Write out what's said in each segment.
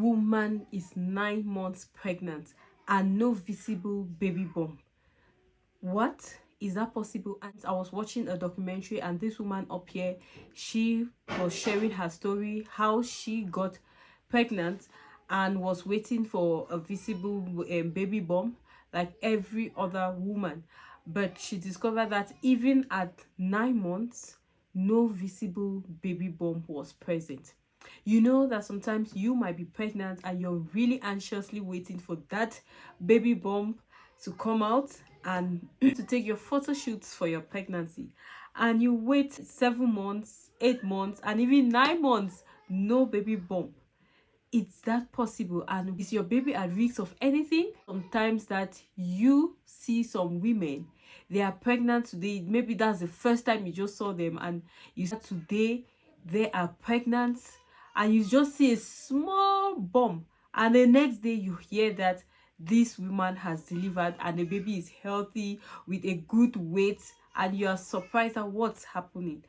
woman is 9 months pregnant and no visible baby bump. What? Is that possible? And I was watching a documentary, and this woman up here, she was sharing her story, how she got pregnant and was waiting for a visible baby bump like every other woman. But she discovered that even at 9 months, no visible baby bump was present. You know that sometimes you might be pregnant and you're really anxiously waiting for that baby bump to come out and to take your photo shoots for your pregnancy, and you wait 7 months, 8 months, and even 9 months, no baby bump. It's that possible? And is your baby at risk of anything? Sometimes that you see some women, they are pregnant today, maybe that's the first time you just saw them, and you said today they are pregnant, and you just see a small bump, and the next day you hear that this woman has delivered and the baby is healthy with a good weight, and you are surprised at what's happening.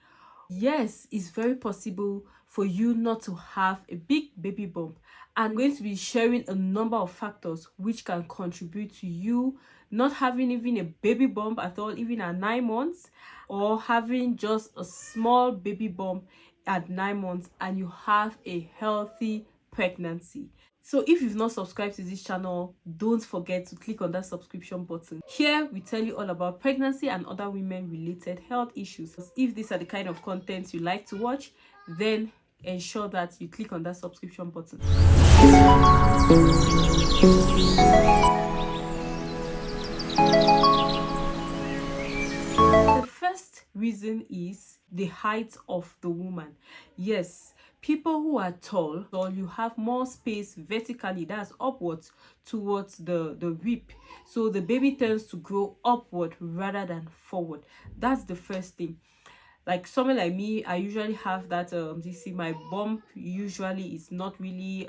Yes, it's very possible for you not to have a big baby bump. I'm going to be sharing a number of factors which can contribute to you not having even a baby bump at all, even at 9 months, or having just a small baby bump at 9 months and you have a healthy pregnancy. So if you've not subscribed to this channel, don't forget to click on that subscription button. Here we tell you all about pregnancy and other women related health issues. If these are the kind of content you like to watch, then ensure that you click on that subscription button. The first reason is the height of the woman. Yes, people who are tall, or you have more space vertically, that's upwards towards the rib, so the baby tends to grow upward rather than forward. That's the first thing. Like someone like me, I usually have that my bump usually is not really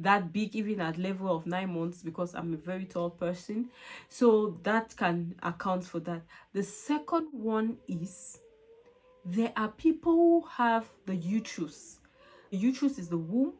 that big even at level of 9 months, because I'm a very tall person, so that can account for that. The second one is there are people who have the uterus. The uterus is the womb,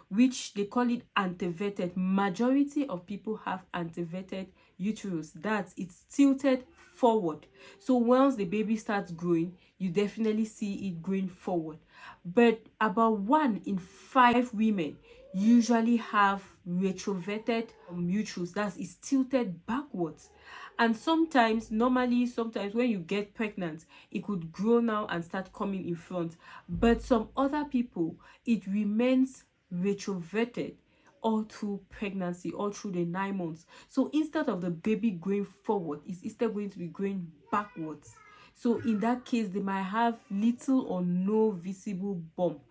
which they call it anteverted. Majority of people have anteverted uterus. That's it's tilted forward. So once the baby starts growing, you definitely see it growing forward. But about 1 in 5 women usually have retroverted uterus. That's it's tilted backwards. And sometimes when you get pregnant, it could grow now and start coming in front. But some other people, it remains retroverted all through pregnancy, all through the 9 months. So instead of the baby going forward, it's instead going to be going backwards. So in that case, they might have little or no visible bump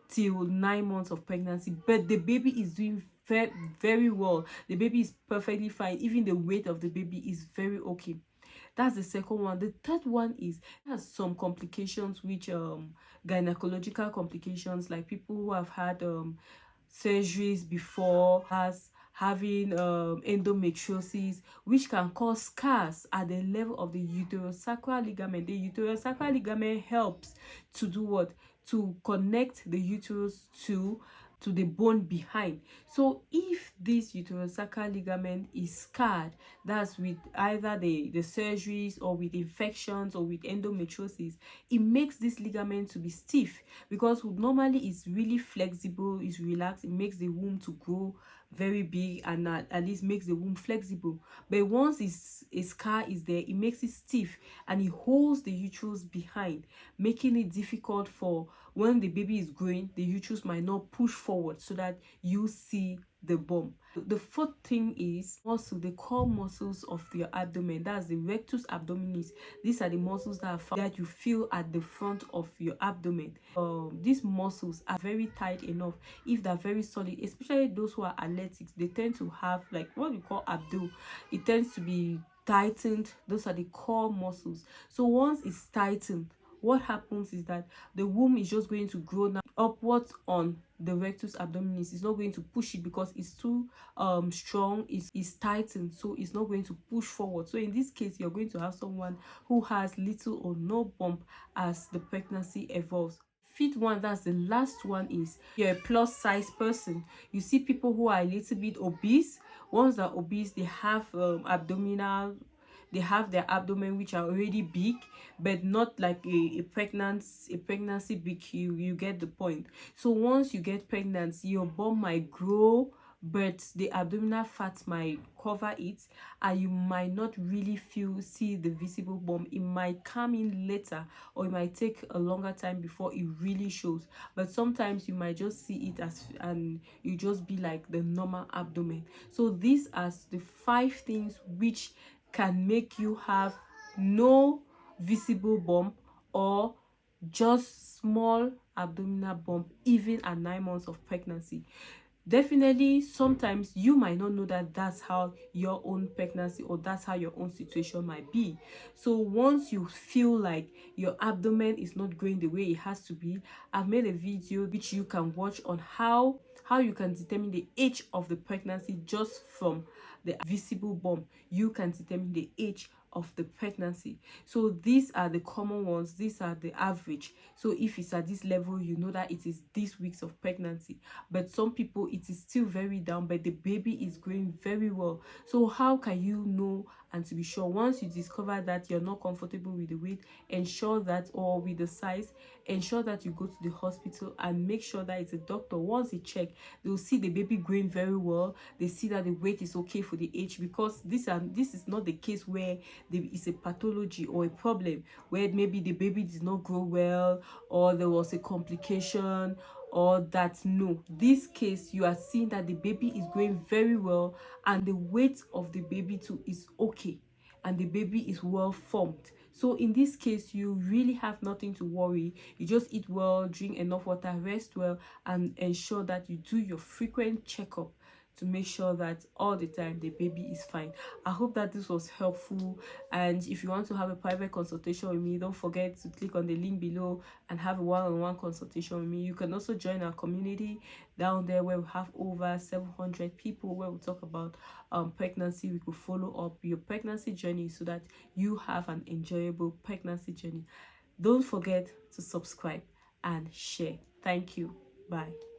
till 9 months of pregnancy, but the baby is doing very, very well. The baby is perfectly fine. Even the weight of the baby is very okay. That's the second one. The third one is has some complications, which gynecological complications, like people who have had surgeries before, has having endometriosis, which can cause scars at the level of the uterosacral ligament. The uterosacral ligament helps to do what? To connect the uterus to the bone behind. So if this uterosacral ligament is scarred, that's with either the surgeries or with infections or with endometriosis, it makes this ligament to be stiff, because normally it's really flexible, it's relaxed, it makes the womb to grow very big, and at least makes the womb flexible. But once a scar is there, it makes it stiff and it holds the uterus behind, making it difficult for when the baby is growing, the uterus might not push forward so that you see the bump. The fourth thing is muscle, the core muscles of your abdomen. That's the rectus abdominis. These are the muscles that you feel at the front of your abdomen. These muscles are very tight enough. If they're very solid, especially those who are athletics, they tend to have like what we call abdo. It tends to be tightened. Those are the core muscles. So once it's tightened, what happens is that the womb is just going to grow now upwards on the rectus abdominis. It's not going to push it because it's too strong, it's tightened, so it's not going to push forward. So in this case, you're going to have someone who has little or no bump as the pregnancy evolves. fifth one, that's the last one, is you're a plus size person. You see people who are a little bit obese. Ones that are obese, they have abdominal, they have their abdomen which are already big, but not like a pregnancy big. You get the point. So once you get pregnant, your bum might grow, but the abdominal fat might cover it, and you might not really see the visible bump. It might come in later, or it might take a longer time before it really shows. But sometimes you might just see it as, and you just be like the normal abdomen. So these are the 5 things which can make you have no visible bump, or just small abdominal bump, even at 9 months of pregnancy. Definitely, sometimes you might not know that that's how your own pregnancy, or that's how your own situation might be. So once you feel like your abdomen is not going the way it has to be, I've made a video which you can watch on how you can determine the age of the pregnancy just from the visible bump. You can determine the age of the pregnancy. So these are the common ones, these are the average. So if it's at this level, you know that it is these weeks of pregnancy. But some people, it is still very down, but the baby is growing very well. So how can you know and to be sure? Once you discover that you're not comfortable with the weight, ensure that, or with the size, ensure that you go to the hospital and make sure that it's a doctor. Once they check, they'll see the baby growing very well, they see that the weight is okay for the age, because this is not the case where there is a pathology or a problem where maybe the baby did not grow well, or there was a complication, or that. No, this case, you are seeing that the baby is growing very well, and the weight of the baby too is okay, and the baby is well formed. So in this case, you really have nothing to worry. You just eat well, drink enough water, rest well, and ensure that you do your frequent checkup to make sure that all the time the baby is fine. I hope that this was helpful, and if you want to have a private consultation with me, don't forget to click on the link below and have a one-on-one consultation with me. You can also join our community down there, where we have over 700 people, where we talk about pregnancy. We could follow up your pregnancy journey so that you have an enjoyable pregnancy journey. Don't forget to subscribe and share. Thank you. Bye.